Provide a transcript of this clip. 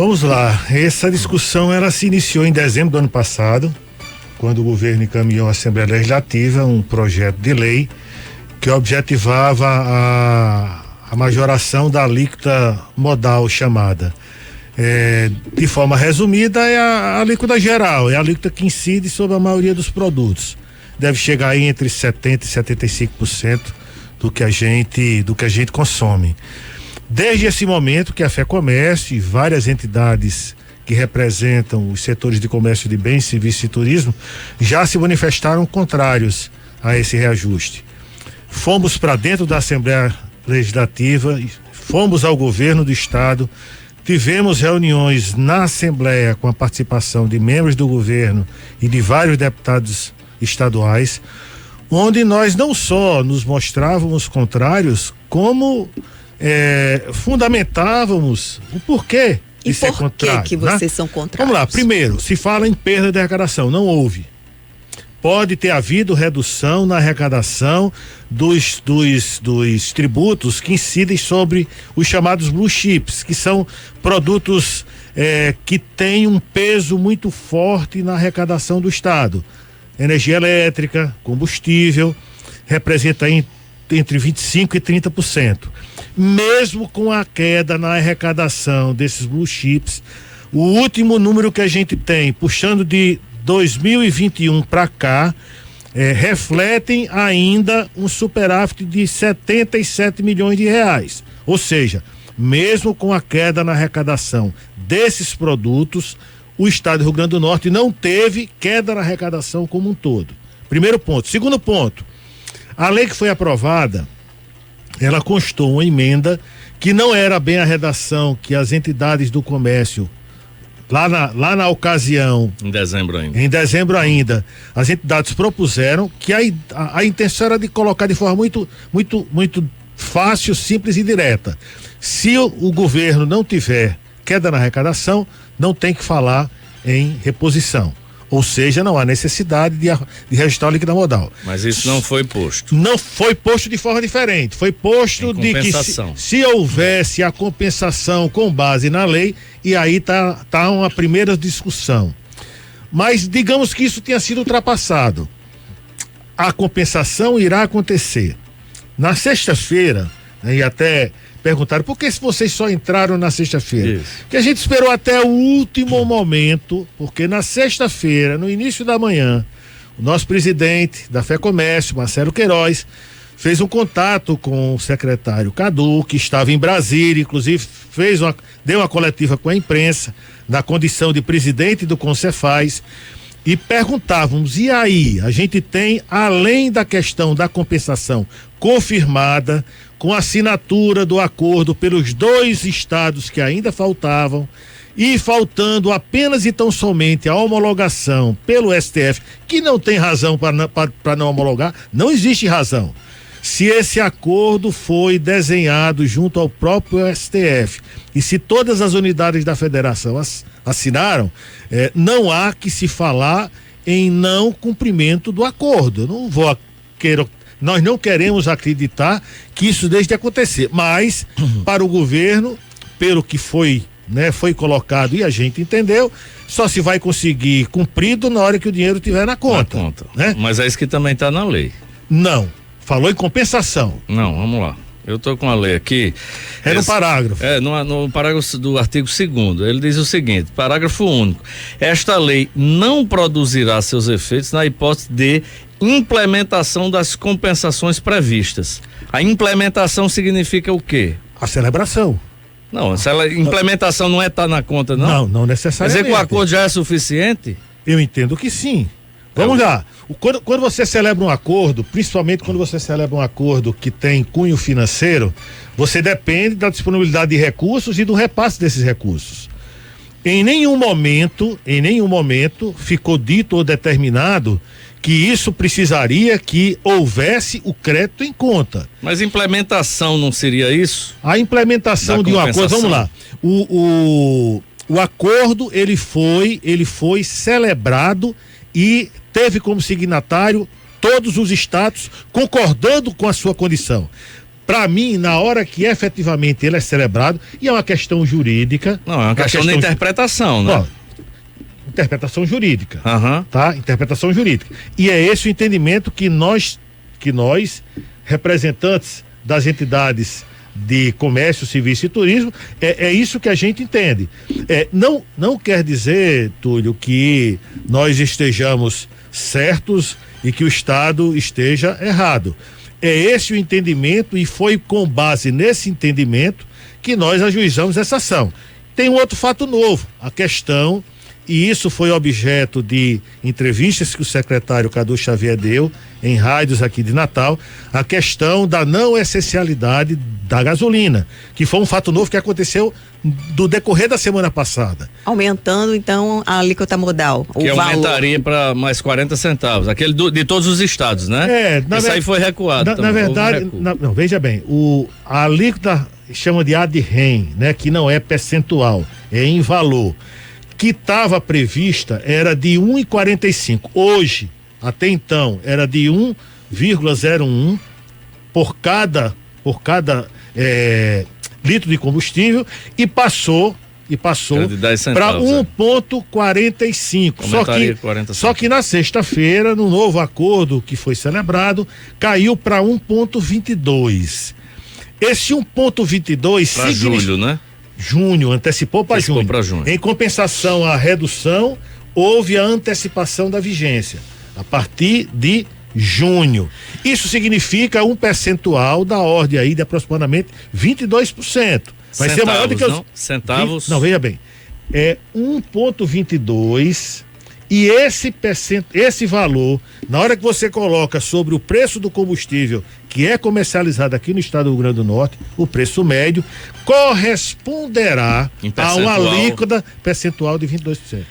Vamos lá, essa discussão ela se iniciou em dezembro do ano passado, quando o governo encaminhou à Assembleia Legislativa um projeto de lei que objetivava a majoração da alíquota modal chamada. De forma resumida, é a alíquota geral, é a alíquota que incide sobre a maioria dos produtos. Deve chegar aí entre 70% e 75% do que a gente consome. Desde esse momento que a FEComércio e várias entidades que representam os setores de comércio de bens, serviços e turismo já se manifestaram contrários a esse reajuste. Fomos para dentro da Assembleia Legislativa, fomos ao governo do estado, tivemos reuniões na Assembleia com a participação de membros do governo e de vários deputados estaduais, onde nós não só nos mostrávamos contrários, como fundamentávamos o porquê de ser contrário. E por que vocês são contrários? Vamos lá, primeiro, se fala em perda de arrecadação, não houve. Pode ter havido redução na arrecadação dos tributos que incidem sobre os chamados blue chips, que são produtos que têm um peso muito forte na arrecadação do estado. Energia elétrica, combustível, representa entre 25% e 30%. Mesmo com a queda na arrecadação desses blue chips, o último número que a gente tem, puxando de 2021 para cá, refletem ainda um superávit de 77 milhões de reais. Ou seja, mesmo com a queda na arrecadação desses produtos, o estado do Rio Grande do Norte não teve queda na arrecadação como um todo. Primeiro ponto. Segundo ponto, a lei que foi aprovada, ela constou uma emenda que não era bem a redação que as entidades do comércio, lá na ocasião, em dezembro ainda, as entidades propuseram, que a intenção era de colocar de forma muito fácil, simples e direta. Se o governo não tiver queda na arrecadação, não tem que falar em reposição. Ou seja, não há necessidade de reajustar a alíquota modal. Mas isso não foi posto. Não foi posto de forma diferente. Foi posto de que se houvesse a compensação com base na lei, e aí tá uma primeira discussão. Mas digamos que isso tenha sido ultrapassado. A compensação irá acontecer. Na sexta-feira, e até perguntaram, por que vocês só entraram na sexta-feira? Porque a gente esperou até o último momento, porque na sexta-feira, no início da manhã, o nosso presidente da FEComércio, Marcelo Queiroz, fez um contato com o secretário Cadu, que estava em Brasília, inclusive deu uma coletiva com a imprensa, na condição de presidente do Concefaz, e perguntávamos, e aí, a gente tem, além da questão da compensação confirmada, com assinatura do acordo pelos 2 estados que ainda faltavam, e faltando apenas e tão somente a homologação pelo STF, que não tem razão para não homologar, não existe razão. Se esse acordo foi desenhado junto ao próprio STF e se todas as unidades da federação assinaram, não há que se falar em não cumprimento do acordo. Nós não queremos acreditar que isso deixe de acontecer, mas para o governo, pelo que foi colocado e a gente entendeu, só se vai conseguir cumprido na hora que o dinheiro estiver na conta. Né? Mas é isso que também está na lei. Não, falou em compensação. Não, vamos lá. Eu estou com a lei aqui. No parágrafo. No parágrafo do artigo 2º, ele diz o seguinte, parágrafo único: esta lei não produzirá seus efeitos na hipótese de implementação das compensações previstas. A implementação significa o quê? A celebração. Não, essa implementação não tá na conta, não? Não necessariamente. Quer dizer que o acordo já é suficiente? Eu entendo que sim. Vamos lá. Quando você celebra um acordo, principalmente quando você celebra um acordo que tem cunho financeiro, você depende da disponibilidade de recursos e do repasse desses recursos. Em nenhum momento ficou dito ou determinado que isso precisaria que houvesse o crédito em conta. Mas implementação não seria isso? A implementação de um acordo, vamos lá. O acordo ele foi celebrado e teve como signatário todos os estados concordando com a sua condição. Para mim, na hora que efetivamente ele é celebrado, e é uma questão jurídica. Não, é uma questão de interpretação, né? Ó, interpretação jurídica, uhum. Tá? Interpretação jurídica. E é esse o entendimento que nós, representantes das entidades de comércio, serviço e turismo, é isso que a gente entende. Não quer dizer, Túlio, que nós estejamos certos e que o Estado esteja errado. É esse o entendimento e foi com base nesse entendimento que nós ajuizamos essa ação. Tem um outro fato novo, a questão, e isso foi objeto de entrevistas que o secretário Cadu Xavier deu em rádios aqui de Natal, a questão da não essencialidade da gasolina, que foi um fato novo que aconteceu do decorrer da semana passada. Aumentando então a alíquota modal, que aumentaria para mais 40 centavos, aquele de todos os estados, né? Isso aí foi recuado. Na verdade, não, veja bem, a alíquota chama de ad-rem, né? Que não é percentual, é em valor. Que estava prevista era de 1,45. Hoje, até então, era de 1,01 por cada litro de combustível e passou para 1,45. Só que na sexta-feira, no novo acordo que foi celebrado, caiu para 1,22. Esse 1,22 para julho, né? Junho, antecipou para junho. Em compensação à redução, houve a antecipação da vigência a partir de junho. Isso significa um percentual da ordem aí de aproximadamente 22%. Vai ser maior do que os centavos. Não, veja bem. É 1,22 e esse valor, na hora que você coloca sobre o preço do combustível que é comercializado aqui no estado do Rio Grande do Norte, o preço médio corresponderá a uma alíquota percentual de 22%.